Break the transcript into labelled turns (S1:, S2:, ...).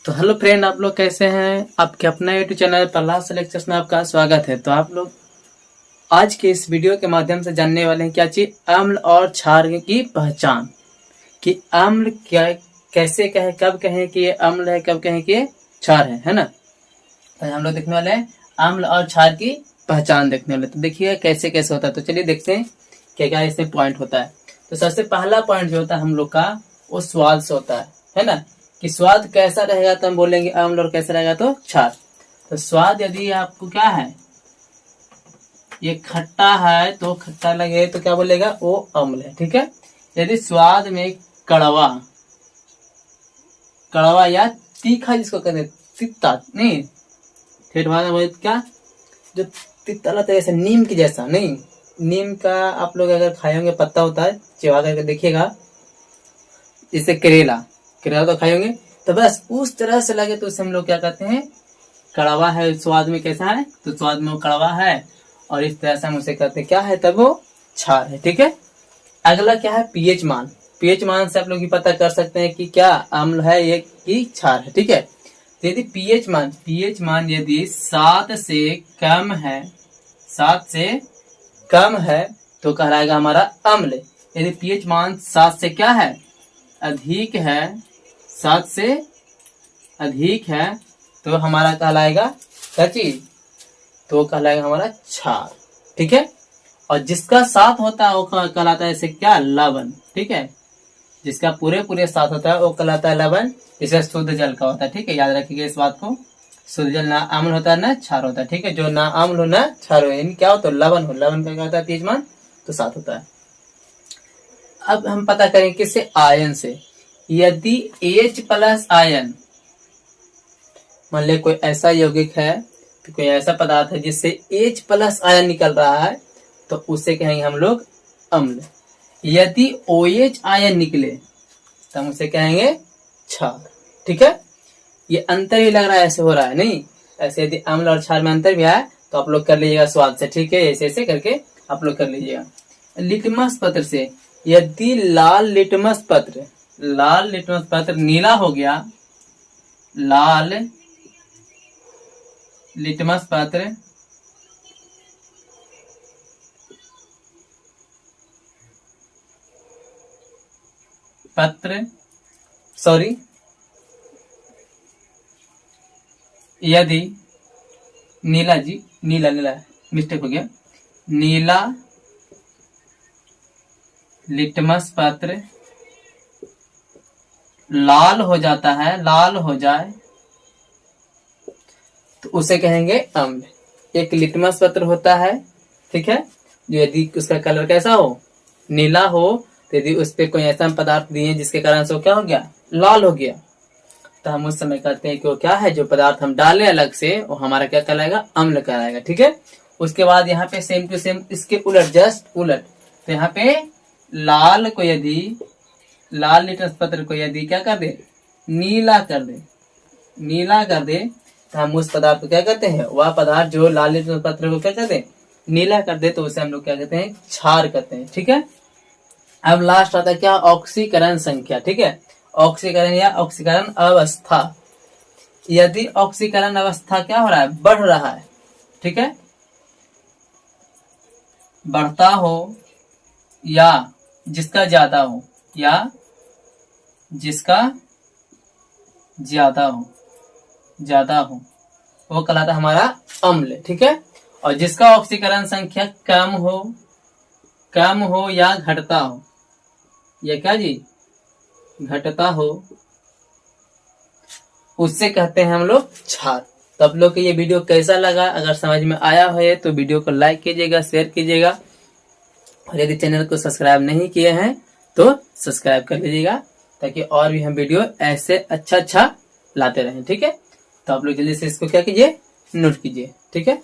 S1: तो hello friend, आप लोग कैसे हैं। आपके अपना यूट्यूब चैनल प्रहलाद लेक्चर्स में आपका स्वागत है। तो आप लोग आज के इस वीडियो के माध्यम से जानने वाले हैं क्या चीज, अम्ल और क्षार की पहचान। कि अम्ल क्या, कैसे कहें, कब कहें कि ये अम्ल है, कब कहें कि ये क्षार है ना। तो हम लोग देखने वाले हैं अम्ल और क्षार की पहचान देखने वाले। तो देखिए कैसे कैसे होता है। तो चलिए देखते हैं क्या क्या इसमें पॉइंट होता है। तो सबसे पहला पॉइंट जो होता है हम लोग का, वो स्वाद से होता है ना। कि स्वाद कैसा रहेगा तो हम बोलेंगे अम्ल, और कैसा रहेगा तो क्षार। तो स्वाद यदि आपको क्या है, ये खट्टा है तो खट्टा लगे तो क्या बोलेगा, वो अम्ल है। ठीक है। यदि स्वाद में कड़वा कड़वा या तीखा, जिसको कहते हैं तित्ता, नहीं ठेठ भाषा में क्या, जो तित्ता लगता है जैसे नीम की जैसा, नहीं नीम का आप लोग अगर खाए होंगे, पत्ता होता है, चिवा करके देखिएगा, जैसे करेला तो खाए होंगे। तो बस उस तरह से लगे तो उसे हम लोग क्या कहते हैं, कड़वा है। स्वाद में कैसा है, तो स्वाद में वो कड़वा है, और इस तरह से हम उसे कहते हैं क्या है, तब वो क्षार है। ठीक है। अगला क्या है, पीएच मान। पीएच मान से आप लोग ये पता कर सकते हैं कि क्या अम्ल है ये कि क्षार है। ठीक है। तो यदि पीएच मान यदि 7 से कम है तो कहलाएगा हमारा अम्ल। यदि पीएच मान 7 से क्या है, अधिक है, 7 से अधिक है, तो हमारा कहलाएगा क्या चीज, तो कहलाएगा हमारा क्षार। ठीक है। और जिसका साथ होता है वो कहलाता है ऐसे क्या, लवण। ठीक है। जिसका पूरे साथ होता है वो कहलाता है लवण। इसे शुद्ध जल का होता है। ठीक है, याद रखिएगा इस बात को। शुद्ध जल ना अम्ल होता है ना क्षार होता है। ठीक है। जो ना अम्ल हो ना क्षार हो, यानी क्या हो तो लवण हो। लवण का क्या होता है, पीएच मान तो 7 होता है। अब हम पता करें किससे, आयन से। यदि H+ आयन, मान ले कोई ऐसा यौगिक है, तो कोई ऐसा पदार्थ है जिससे H+ आयन निकल रहा है, तो उसे कहेंगे हम लोग अम्ल। यदि OH आयन निकले तो हम उसे कहेंगे क्षार। ठीक है। ये अंतर भी लग रहा है, ऐसे हो रहा है नहीं, ऐसे यदि अम्ल और क्षार में अंतर भी आया तो आप लोग कर लीजिएगा स्वाद से। ठीक है, ऐसे ऐसे करके आप लोग कर लीजिएगा। लिटमस पत्र से, यदि लाल लिटमस पत्र नीला हो गया, लाल लिटमस पत्र यदि नीला मिस्टेक हो गया, नीला लिटमस पत्र लाल हो जाता है, लाल हो जाए तो उसे कहेंगे अम्ल। एक लिटमस पत्र होता है, ठीक है, जो यदि उसका कलर कैसा हो, नीला हो, तो यदि उस पर कोई ऐसा पदार्थ दिए जिसके कारण से वो क्या हो गया, लाल हो गया, तो हम उस समय कहते हैं कि वो क्या है, जो पदार्थ हम डाले अलग से वो हमारा क्या कहलाएगा, अम्ल कहलाएगा। ठीक है। उसके बाद यहाँ पे सेम टू सेम इसके उलट, जस्ट उलट, तो यहाँ पे लाल लिटमस पत्र को यदि क्या कर दे, नीला कर दे, तो हम उस पदार्थ को क्या कहते हैं, वह पदार्थ जो लाल लिटमस पत्र को क्या कहते हैं, नीला कर दे, तो उसे हम लोग क्या कहते हैं, क्षार कहते हैं। ठीक है। अब लास्ट आता है क्या, ऑक्सीकरण संख्या। ठीक है। ऑक्सीकरण या ऑक्सीकरण अवस्था। यदि ऑक्सीकरण अवस्था क्या हो रहा है, बढ़ रहा है, ठीक है, बढ़ता हो या जिसका ज्यादा हो, ज्यादा हो, वो कहलाता है हमारा अम्ल। ठीक है। और जिसका ऑक्सीकरण संख्या कम हो या घटता हो, या क्या जी, घटता हो, उससे कहते हैं हम लोग क्षार। तो आप लोग को ये वीडियो कैसा लगा, अगर समझ में आया हो तो वीडियो को लाइक कीजिएगा, शेयर कीजिएगा, और यदि चैनल को सब्सक्राइब नहीं किए हैं तो सब्सक्राइब कर लीजिएगा, ताकि और भी हम वीडियो ऐसे अच्छा लाते रहें। ठीक है। तो आप लोग जल्दी से इसको क्या कीजिए, नोट कीजिए। ठीक है।